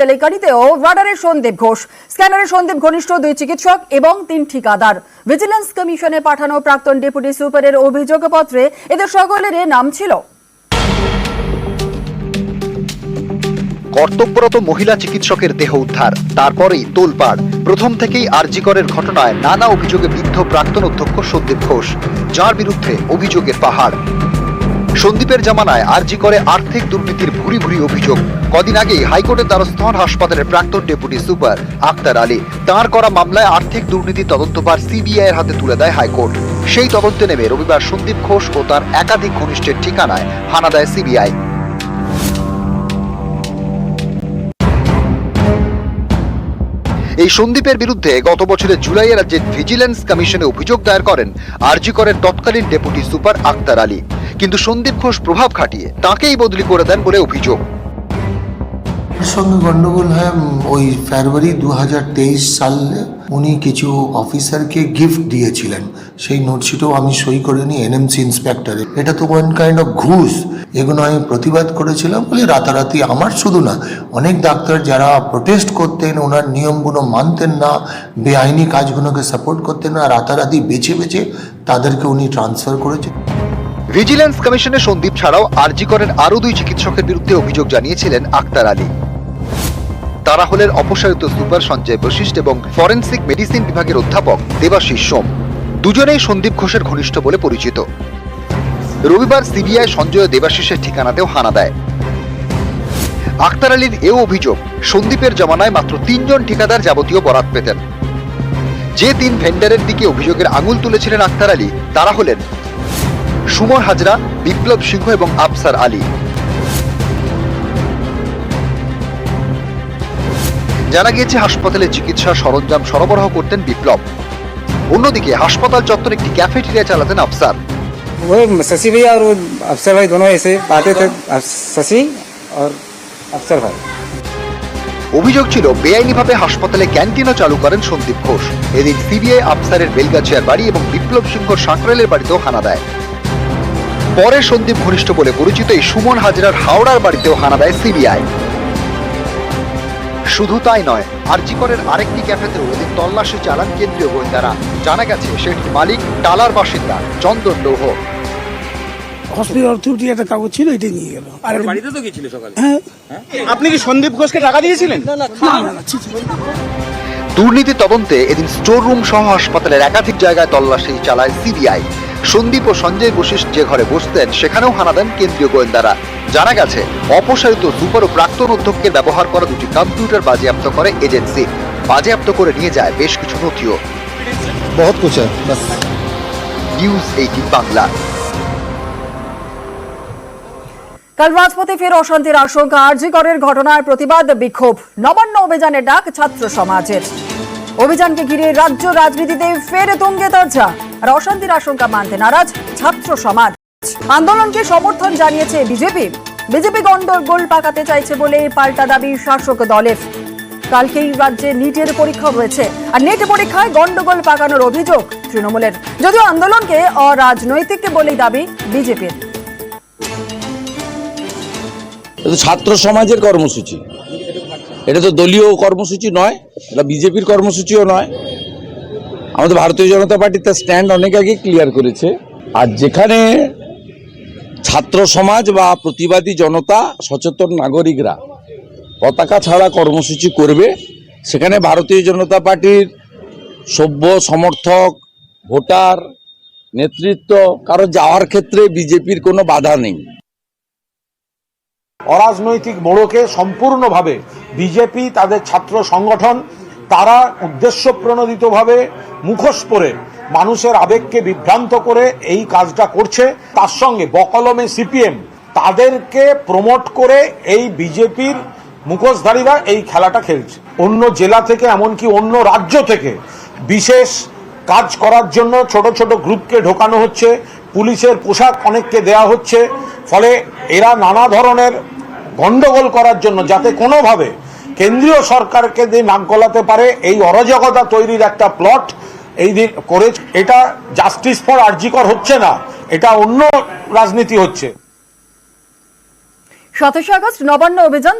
কেলেঙ্কারিতেও রাডারের সন্দীপ ঘোষ, স্ক্যানারের সন্দীপ ঘনিষ্ঠ 2 চিকিৎসক এবং 3 ঠিকাদার। ভিজিলেন্স কমিশনে পাঠানো প্রাক্তন ডেপুটি সুপারের অভিযোগপত্রে এদের সকলের নাম ছিল। কর্তব্যরত মহিলা চিকিৎসকের দেহ উদ্ধার, তারপরেই তোলপাড়। প্রথম থেকেই আরজি করের ঘটনায় নানা অভিযোগে বিদ্ধ প্রাক্তন অধ্যক্ষ সন্দীপ ঘোষ, যার বিরুদ্ধে অভিযোগের পাহাড়। সন্দীপের জামানায় আরজি করে আর্থিক দুর্নীতির ভুরি ভুরি অভিযোগ। কদিন আগেই হাইকোর্টের দ্বারস্থ হন হাসপাতালের প্রাক্তন ডেপুটি সুপার আক্তার আলী। তাঁর করা মামলায় আর্থিক দুর্নীতি তদন্তভার সিবিআই এর হাতে তুলে দেয় হাইকোর্ট। সেই তদন্তে নেমে রবিবার সন্দীপ ঘোষ ও তার একাধিক ঘনিষ্ঠের ঠিকানায় হানা দেয় সিবিআই। এই সন্দীপের বিরুদ্ধে গত বছরের জুলাইয়ে রাজ্যের ভিজিলেন্স কমিশনে অভিযোগ দায়ের করেন আরজি করের তৎকালীন ডেপুটি সুপার আক্তার আলী। কিন্তু সন্দীপ ঘোষ প্রভাব খাটিয়ে তাঁকেই বদলি করে দেন বলে অভিযোগ। সঙ্গে গন্ডগোল হয় ওই ফেব্রুয়ারি 2023 সালে উনি কিছু অফিসারকে গিফট দিয়েছিলেন, সেই নোটশিটও আমি সই করে নিই এনএমসি ইন্সপেক্টরে। এটা তো ওয়ান কাইন্ড অফ ঘুষ। এগুলো আমি প্রতিবাদ করেছিলাম বলে রাতারাতি আমার শুধু না, অনেক ডাক্তার যারা প্রোটেস্ট করতেন, ওনার নিয়মগুলো মানতেন না, বেআইনি কাজগুলোকে সাপোর্ট করতেন না, রাতারাতি বেছে বেছে তাদেরকে উনি ট্রান্সফার করেছেন। ভিজিলেন্স কমিশনে সন্দীপ ছাড়াও আরজি করের আরো 2 চিকিৎসকের বিরুদ্ধে অভিযোগ জানিয়েছিলেন আক্তার আলী। তারা হলেন অপসারিত সুপার সঞ্জয় বশিষ্ঠ এবং ফরেন্সিক মেডিসিন বিভাগের অধ্যাপক দেবাশিস সোম। দুজনেই সন্দীপ ঘোষের ঘনিষ্ঠ বলে পরিচিত। রবিবার সিবিআই সঞ্জয় ও দেবাশিসের ঠিকানাতেও হানা দেয়। আক্তার আলীর এও অভিযোগ, সন্দীপের জমানায় মাত্র 3 জন ঠিকাদার যাবতীয় বরাত পেতেন। যে 3 ভেন্ডারের দিকে অভিযোগের আঙুল তুলেছিলেন আক্তার আলী তারা হলেন সুমন হাজরা, বিপ্লব সিংহ এবং আফসার আলী। জানা গিয়েছে হাসপাতালে চিকিৎসা সরঞ্জাম সরবরাহ করতেন বিপ্লব। অন্যদিকে হাসপাতাল চত্বরে একটি ক্যাফেটেরিয়া চালাতেন আফসার। वो शशि भैया और वो अफसर भाई दोनों ऐसे आते थे, शशि और अफसर भाई। অভিযোগ ছিল বেআইনিভাবে হাসপাতালে ক্যান্টিনও চালু করেন সন্দীপ ঘোষ। এদিন সিবিআই আফসারের বেলগাছিয়ার বাড়ি এবং বিপ্লব সিংহ সাঁকরাইলের বাড়িতেও হানা দেয়। পরে সন্দীপ ঘনিষ্ঠ বলে পরিচিত এই সুমন হাজরার হাওড়ার বাড়িতেও হানা দেয় সিবিআই। শুধু তাই নয়, আরজি করের আরেকটি ক্যাফেতেও এদিন তল্লাশি চালান কেন্দ্রীয় গোয়েন্দারা। জানা গেছে সেটির মালিক টালার বাসিন্দা চন্দন লৌহ। হসপিটাল অথরিটি একটা কাগজ ছিল, এটা নিয়ে গেল। আর বাড়িতে তো গিয়েছিল সকালে। হ্যাঁ, আপনি কি সন্দীপ ঘোষকে টাকা দিয়েছিলেন? না, দুর্নীতি তদন্তে এদিন স্টোর রুম সহ হাসপাতালের একাধিক জায়গায় তল্লাশি চালায় সিবিআই। সন্দীপ ও সঞ্জয় বশিষ্ঠ যে ঘরে বসতেন সেখানেও হানা দেন কেন্দ্রীয় গোয়েন্দারা। জানা গেছে অপসারিত সুপার ও প্রাক্তন অধ্যক্ষের ব্যবহার করা 2টি কম্পিউটার বাজেয়াপ্ত করে এজেন্সি। বাজেয়াপ্ত করে নিয়ে যায় বেশ কিছু নথিও। বহুত কুছ হ্যায় বাস। নিউজ 18 বাংলা। কাল রাজপথে ফের অশান্তির আশঙ্কা। আরজি করের ঘটনার প্রতিবাদ বিক্ষোভ, নবান্ন অভিযানের ডাক ছাত্র সমাজের। অভিযানকে ঘিরে রাজ্য রাজনীতিতে ফের তুঙ্গে তর্জা আর অশান্তির আশঙ্কা মানতে নারাজ ছাত্র সমাজ। আন্দোলনকে সমর্থন জানিয়েছে বিজেপি গন্ডগোল পাকাতে চাইছে বলে পাল্টা দাবি শাসক দলের। কালকেই রাজ্যে নিটের পরীক্ষা রয়েছে আর নেট পরীক্ষায় গন্ডগোল পাকানোর অভিযোগ তৃণমূলের, যদিও আন্দোলনকে অরাজনৈতিক বলেই দাবি বিজেপির। ছাত্র সমাজের কর্মসূচি, এটা তো দলীয় কর্মসূচি নয়, এটা বিজেপির কর্মসূচিও নয়। আমাদের ভারতীয় জনতা পার্টি তার স্ট্যান্ড অনেক আগে ক্লিয়ার করেছে। আর যেখানে ছাত্র সমাজ বা প্রতিবাদী জনতা, সচেতন নাগরিকরা পতাকা ছাড়া কর্মসূচি করবে, সেখানে ভারতীয় জনতা পার্টির সভ্য সমর্থক, ভোটার, নেতৃত্ব কারো যাওয়ার ক্ষেত্রে বিজেপির কোনো বাধা নেই। অরাজনৈতিক মোড়কে সম্পূর্ণভাবে বিজেপি, তাদের ছাত্র সংগঠন, তারা উদ্দেশ্য প্রণোদিতভাবে মুখোশ পরে মানুষের আবেগকে বিভ্রান্ত করে এই কাজটা করছে। তার সঙ্গে বকলমে সিপিএম তাদেরকে প্রমোট করে এই বিজেপির মুখোশধারীরা এই খেলাটা খেলছে। অন্য জেলা থেকে, এমনকি অন্য রাজ্য থেকে বিশেষ কাজ করার জন্য ছোট ছোট গ্রুপকে ঢোকানো হচ্ছে, পুলিশের পোশাক অনেককে দেয়া হচ্ছে। ফলে এরা নানা ধরনের গন্ডগোল করার জন্য, যাতে কোনোভাবে কেন্দ্রীয় সরকারকে দিয়ে নাক গলাতে পারে, এই অরাজকতা তৈরির একটা প্লট এই দিন করে। এটা জাস্টিস ফর আরজি কর হচ্ছে না, এটা অন্য রাজনীতি হচ্ছে। 27 আগস্ট নবান্ন অভিযান